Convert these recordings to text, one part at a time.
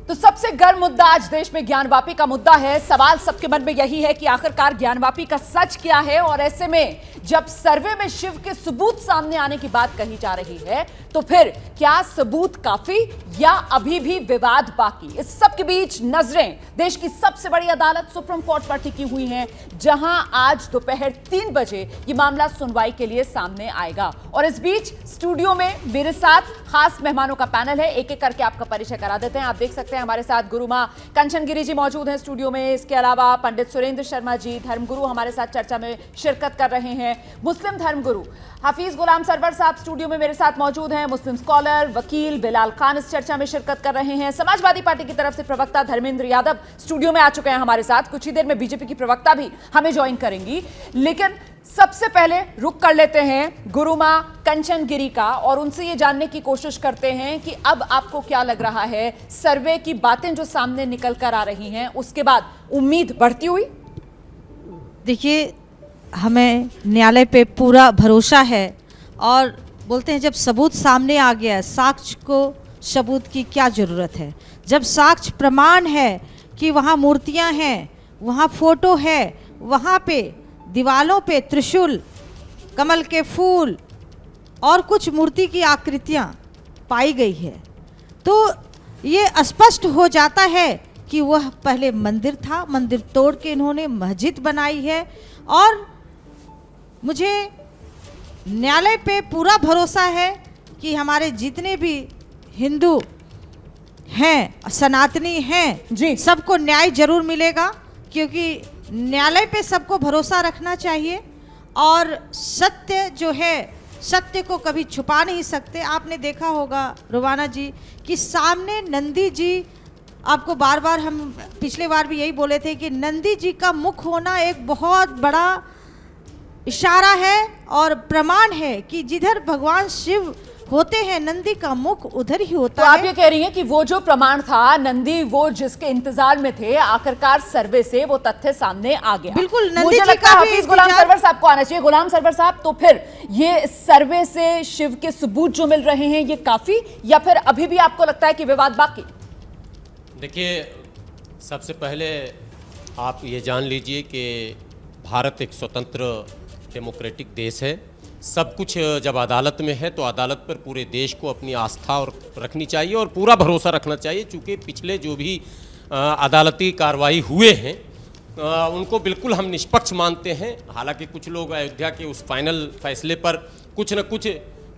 तो सबसे गर्म मुद्दा आज देश में ज्ञानवापी का मुद्दा है। सवाल सबके मन में यही है कि आखिरकार ज्ञानवापी का सच क्या है, और ऐसे में जब सर्वे में शिव के सबूत सामने आने की बात कही जा रही है तो फिर क्या सबूत काफी या अभी भी विवाद बाकी? इस सब के बीच नजरें देश की सबसे बड़ी अदालत सुप्रीम कोर्ट पर टिकी हुई हैं, जहां आज दोपहर 3 बजे ये मामला सुनवाई के लिए सामने आएगा। और इस बीच स्टूडियो में मेरे साथ खास मेहमानों का पैनल है, एक एक करके आपका परिचय करा देते हैं। आप देख सकते हैं हमारे साथ गुरु मां कंचन गिरी जी मौजूद हैं स्टूडियो में। इसके अलावा पंडित सुरेंद्र शर्मा जी धर्मगुरु हमारे साथ चर्चा में शिरकत कर रहे हैं। मुस्लिम धर्मगुरु हाफिज गुलाम सरवर साहब स्टूडियो में मेरे साथ मौजूद हैं। मुस्लिम स्कॉलर वकील बिलाल खान इस चर्चा में शिरकत कर रहे हैं। समाजवादी पार्टी की तरफ से प्रवक्ता धर्मेंद्र यादव स्टूडियो में आ चुके हैं हमारे साथ। कुछ ही देर में बीजेपी की प्रवक्ता भी हमें ज्वाइन करेंगी, लेकिन सबसे पहले रुक कर लेते हैं गुरु मां कंचन गिरी का और उनसे ये जानने की कोशिश करते हैं कि अब आपको क्या लग रहा है, सर्वे की बातें जो सामने निकल कर आ रही हैं उसके बाद उम्मीद बढ़ती हुई? देखिए, हमें न्यायालय पे पूरा भरोसा है और बोलते हैं जब सबूत सामने आ गया है, साक्ष्य को सबूत की क्या ज़रूरत है। जब साक्ष्य प्रमाण है कि वहाँ मूर्तियाँ हैं, वहाँ फोटो है, वहाँ पे दीवालों पे त्रिशूल, कमल के फूल और कुछ मूर्ति की आकृतियाँ पाई गई है, तो ये स्पष्ट हो जाता है कि वह पहले मंदिर था, मंदिर तोड़ के इन्होंने मस्जिद बनाई है। और मुझे न्यायालय पे पूरा भरोसा है कि हमारे जितने भी हिंदू हैं, सनातनी हैं जी, सबको न्याय जरूर मिलेगा, क्योंकि न्यायालय पे सबको भरोसा रखना चाहिए। और सत्य जो है, सत्य को कभी छुपा नहीं सकते। आपने देखा होगा रुबाना जी कि सामने नंदी जी, आपको बार बार हम पिछले बार भी यही बोले थे कि नंदी जी का मुख होना एक बहुत बड़ा इशारा है और प्रमाण है कि जिधर भगवान शिव होते हैं नंदी का मुख उधर ही होता है। तो आप ये कह रही हैं कि वो जो प्रमाण था, नंदी वो जिसके इंतजार में थे, आखिरकार सर्वे से वो तथ्य सामने आ गया। बिल्कुल, नंदी मुझे जी लगता का है भी हाफिज गुलाम सरवर साहब को आना चाहिए। गुलाम सरवर साहब, तो फिर ये सर्वे से शिव के सबूत जो मिल रहे हैं ये काफी, या फिर अभी भी आपको लगता है कि विवाद बाकी? देखिए, सबसे पहले आप ये जान लीजिए कि भारत एक स्वतंत्र डेमोक्रेटिक देश है। सब कुछ जब अदालत में है तो अदालत पर पूरे देश को अपनी आस्था और रखनी चाहिए और पूरा भरोसा रखना चाहिए। चूँकि पिछले जो भी अदालती कार्रवाई हुए हैं उनको बिल्कुल हम निष्पक्ष मानते हैं। हालांकि कुछ लोग अयोध्या के उस फाइनल फैसले पर कुछ न कुछ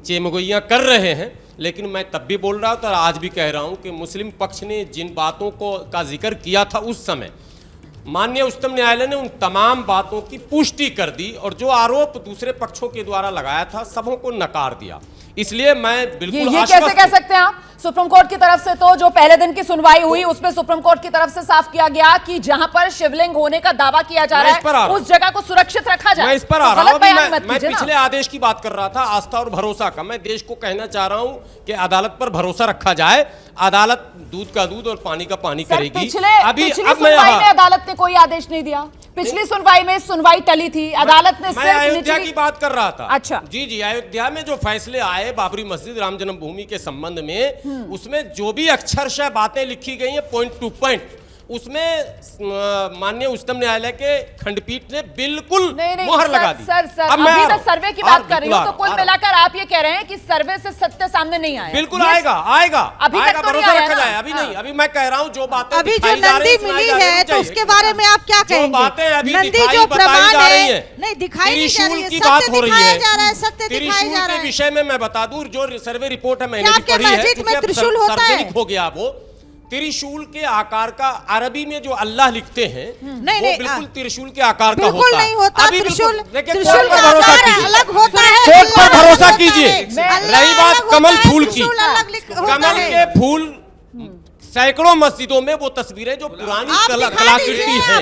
चेमगोइयाँ कर रहे हैं, लेकिन मैं तब भी बोल रहा हूँ और आज भी कह रहा हूँ कि मुस्लिम पक्ष ने जिन बातों का जिक्र किया था उस समय, माननीय उच्चतम न्यायालय ने उन तमाम बातों की पुष्टि कर दी और जो आरोप दूसरे पक्षों के द्वारा लगाया था सबों को नकार दिया। इसलिए मैं बिल्कुल ये कैसे कह सकते हैं आप? सुप्रीम कोर्ट की तरफ से तो जो पहले दिन की सुनवाई हुई उसमें सुप्रीम कोर्ट की तरफ से साफ किया गया कि जहां पर शिवलिंग होने का दावा किया जा रहा है उस जगह को सुरक्षित रखा जाए। मैं इस पर आ रहा हूं। मैं पिछले आदेश की बात कर रहा था, आस्था और भरोसा का। मैं देश को कहना चाह रहा हूं कि अदालत पर भरोसा रखा जाए। अदालत दूध का दूध और पानी का पानी करेगी। पिछली सुनवाई में अदालत ने कोई आदेश नहीं दिया। पिछली सुनवाई में सुनवाई टली थी, अदालत ने मैं अयोध्या की बात कर रहा था। अच्छा जी, अयोध्या में जो फैसले आए बाबरी मस्जिद राम जन्मभूमि के संबंध में, उसमें जो भी अक्षरशः बातें लिखी गई हैं पॉइंट टू पॉइंट, उसमें माननीय उच्चतम न्यायालय के खंडपीठ ने बिल्कुल मोहर लगा दी। सर अभी तो सर्वे की बात कर रही हूं, तो कुल मिलाकर आप ये कह रहे हैं कि सर्वे से सत्य सामने नहीं आया। बिल्कुल आएगा अभी तक तो भरोसा रखा जाए। अभी नहीं, अभी मैं कह रहा हूं जो बातें अभी जो नंदी मिली है तो उसके बारे में आप क्या कहेंगे? बातें अभी नंदी जो प्रमाण है नहीं दिखाई नहीं जा रही है, सत्य दिखाया जा रहा है, सत्य दिखाया जा रहा है। विषय में मैं बता दूं, जो सर्वे रिपोर्ट है मैंने भी पढ़ी है, सार्वजनिक हो गया वो त्रिशूल के आकार का, अरबी में जो अल्लाह लिखते हैं वो बिल्कुल त्रिशूल के आकार का होता है। नहीं होता त्रिशूल, त्रिशूल पर भरोसा कीजिए, अलग होता है। कोर्ट पर भरोसा कीजिए। रही बात कमल फूल की, कमल के फूल सैकड़ों मस्जिदों में वो तस्वीरें जो पुरानी कलाकृति है,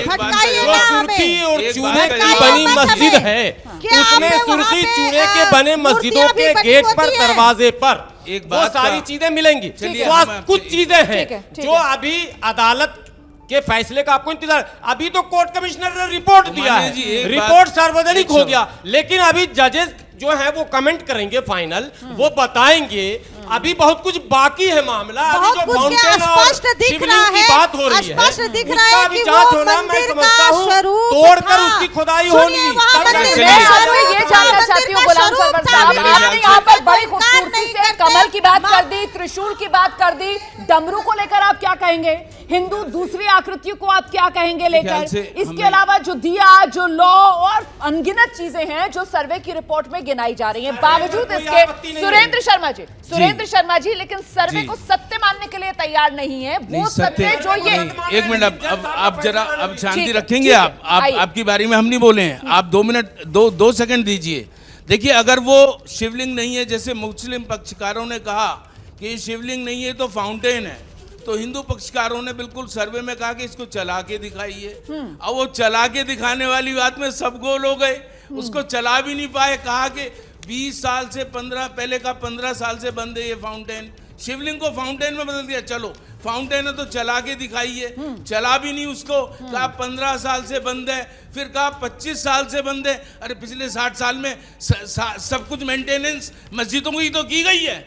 जो सुर्खी और चूने की बनी मस्जिद है, उसमें सुर्खी चूने के बने मस्जिदों के गेट पर, दरवाजे पर वो सारी चीजें मिलेंगी। कुछ चीजें हैं जो अभी अदालत के फैसले का आपको इंतजार। अभी तो कोर्ट कमिश्नर ने रिपोर्ट दिया है, रिपोर्ट सार्वजनिक हो गया, लेकिन अभी जजेस जो है वो कमेंट करेंगे फाइनल, वो बताएंगे अभी बहुत कुछ बाकी है मामला। अभी बहुत जो कुछ फाउंटेन और स्पष्ट दिख शिवलिंग रहा की है, बात हो रही है, स्पष्ट दिख रहा उसका है भी कि जांच वो होना मैं मंदिर समझता का हूँ, स्वरूप तोड़कर था। उसकी खुदाई सुनिए, होगी। वहाँ तब मंदिर जाके में चलिए। स्वरूप ये था, जानना मंदिर चाहती हूँ का गुलाम स्वरूप सरवर था। साहब, मेरे आपने ख्याल यहाँ से- पर बड़ी इनकार खूबसूरती नहीं से करते। कमल की बात कर दी, त्रिशूल की बात कर दी, डमरू को लेकर आप क्या कहेंगे? हिंदू दूसरी आकृतियों को आप क्या कहेंगे लेकर? इसके अलावा जो दिया, जो लॉ और अनगिनत चीजें हैं जो सर्वे की रिपोर्ट में गिनाई जा रही हैं, बावजूद कोई इसके आपत्ति नहीं सुरेंद्र शर्मा जी लेकिन सर्वे को सत्य मानने के लिए तैयार नहीं है। वो सत्य जो ये नहीं, एक मिनट, अब आप जरा अब शांति ठीक रखेंगे। है, आप आइए। आपकी बारी में हम नहीं बोले हैं। आप 2 मिनट 2 सेकंड दीजिए। देखिए, अगर वो शिवलिंग नहीं है, जैसे मुस्लिम पक्षकारों ने कहा कि ये शिवलिंग नहीं है तो फाउंटेन है, तो हिंदू पक्षकारों ने बिल्कुल सर्वे में कहा कि इसको चला के दिखाइए। अब वो चला के दिखाने वाली बात में सब गोल हो गए, उसको चला भी नहीं पाए। कहा कि 20 साल से 15 साल से बंद है ये फाउंटेन। शिवलिंग को फाउंटेन में बदल दिया। चलो फाउंटेन है तो चला के दिखाइए, चला भी नहीं उसको। कहा 15 साल से बंद है, फिर कहा 25 साल से बंद है। अरे पिछले 60 साल में सब कुछ मेंटेनेंस मस्जिदों की तो की गई है।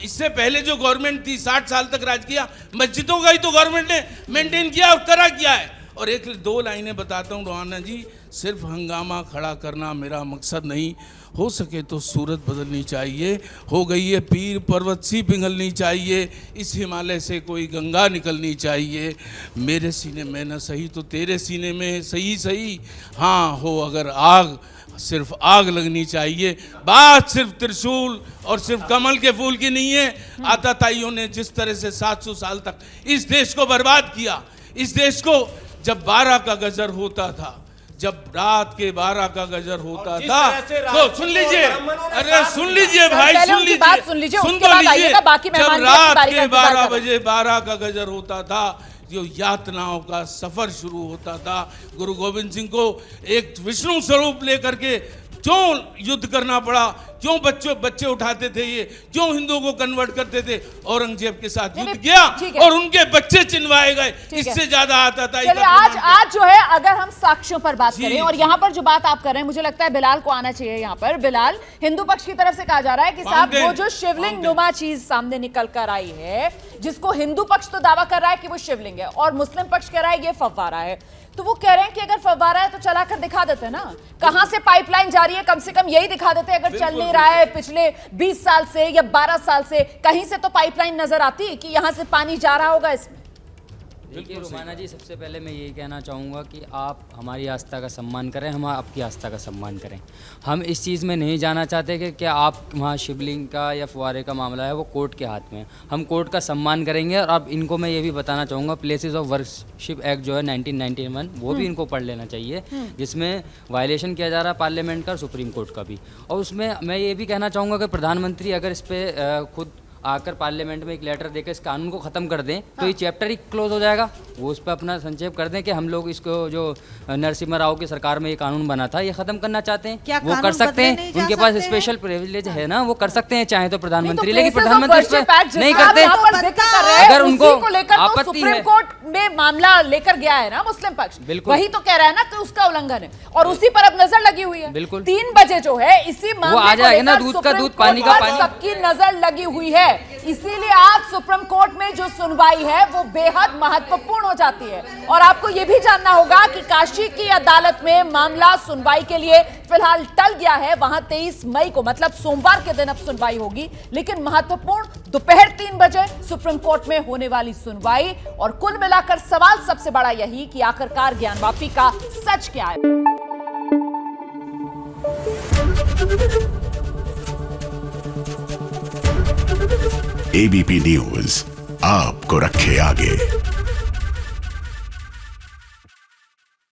इससे पहले जो गवर्नमेंट थी 60 साल तक राज किया, मस्जिदों का ही तो गवर्नमेंट ने मेंटेन किया और करा किया है। और 1-2 लाइनें बताता हूँ रोहाना जी, सिर्फ हंगामा खड़ा करना मेरा मकसद नहीं। हो सके तो सूरत बदलनी चाहिए। हो गई है पीर पर्वत सी पिघलनी चाहिए, इस हिमालय से कोई गंगा निकलनी चाहिए। मेरे सीने में न सही तो तेरे सीने में सही। हाँ हो अगर आग, सिर्फ आग लगनी चाहिए। बात सिर्फ त्रिशूल और सिर्फ कमल के फूल की नहीं है। आताताइयों ने जिस तरह से 700 साल तक इस देश को बर्बाद किया, इस देश को जब 12 का गजर होता था, जब रात के 12 का गजर होता था, तो सुन लीजिए, अरे सुन लीजिए भाई, सुन लीजिए, सुन तो लीजिए। जब रात के 12 बजे 12 का गजर होता था, जो यातनाओं का सफर शुरू होता था, गुरु गोविंद सिंह को एक विष्णु स्वरूप लेकर के क्यों युद्ध करना पड़ा, क्यों बच्चे उठाते थे, ये क्यों हिंदुओं को कन्वर्ट करते थे, औरंगजेब के साथ युद्ध किया और उनके बच्चे चिनवाए गए। इससे ज्यादा आता था। चलिए आज जो है, अगर हम साक्ष्यों पर बात करें और यहाँ पर जो बात आप कर रहे हैं, मुझे लगता है बिलाल को आना चाहिए यहाँ पर। बिलाल, हिंदू पक्ष की तरफ से कहा जा रहा है कि साहब वो जो शिवलिंग नुमा चीज सामने निकल कर आई है, जिसको हिंदू पक्ष तो दावा कर रहा है कि वो शिवलिंग है और मुस्लिम पक्ष कह रहा है ये फव्वारा है, तो वो कह रहे हैं कि अगर फव्वारा है तो चलाकर दिखा देते ना, कहां से पाइपलाइन जा रही है कम से कम यही दिखा देते। अगर चल नहीं रहा है पिछले 20 साल से या 12 साल से, कहीं से तो पाइपलाइन नजर आती कि यहां से पानी जा रहा होगा इसमें। देखिए रोमाना जी, सबसे पहले मैं यही कहना चाहूँगा कि आप हमारी आस्था का सम्मान करें, हम आपकी आस्था का सम्मान करें। हम इस चीज़ में नहीं जाना चाहते कि क्या आप वहाँ शिवलिंग का या फुवारे का मामला है वो कोर्ट के हाथ में है। हम कोर्ट का सम्मान करेंगे। और अब इनको मैं ये भी बताना चाहूँगा, प्लेसेस ऑफ वर्शिप एक्ट जो है 1991, वो भी इनको पढ़ लेना चाहिए, जिसमें वायलेशन किया जा रहा है पार्लियामेंट का और सुप्रीम कोर्ट का भी। और उसमें मैं ये भी कहना चाहूँगा कि प्रधानमंत्री अगर इस पर खुद आकर पार्लियामेंट में एक लेटर देकर इस कानून को ख़त्म कर दें तो ये चैप्टर ही क्लोज हो जाएगा। वो उस पर अपना संक्षेप कर दें कि हम लोग इसको, जो नरसिम्हा राव की सरकार में ये कानून बना था, ये ख़त्म करना चाहते हैं, वो कर सकते हैं। उनके पास स्पेशल प्रिविलेज है ना, वो कर सकते हैं चाहे तो प्रधानमंत्री, लेकिन प्रधानमंत्री नहीं करते। अगर उनको आपत्ति है, सुप्रीम कोर्ट में मामला लेकर गया है ना मुस्लिम पक्ष, बिल्कुल वही तो कह रहा है ना कि उसका उल्लंघन है और उसी पर अब नजर लगी हुई है। बिल्कुल 3 बजे जो है इसी मामले वो आ जाएगा ना, दूध का दूध पानी का पानी, सबकी नजर लगी हुई है। इसीलिए आज सुप्रीम कोर्ट में जो सुनवाई है वो बेहद महत्वपूर्ण हो जाती है। और आपको यह भी जानना होगा कि काशी की अदालत में मामला सुनवाई के लिए फिलहाल टल गया है। वहां 23 मई को, मतलब सोमवार के दिन अब सुनवाई होगी, लेकिन महत्वपूर्ण दोपहर 3 बजे सुप्रीम कोर्ट में होने वाली सुनवाई। और कुल मिलाकर सवाल सबसे बड़ा यही कि आखिरकार ज्ञानवापी का सच क्या है। एबीपी न्यूज आपको रखे आगे।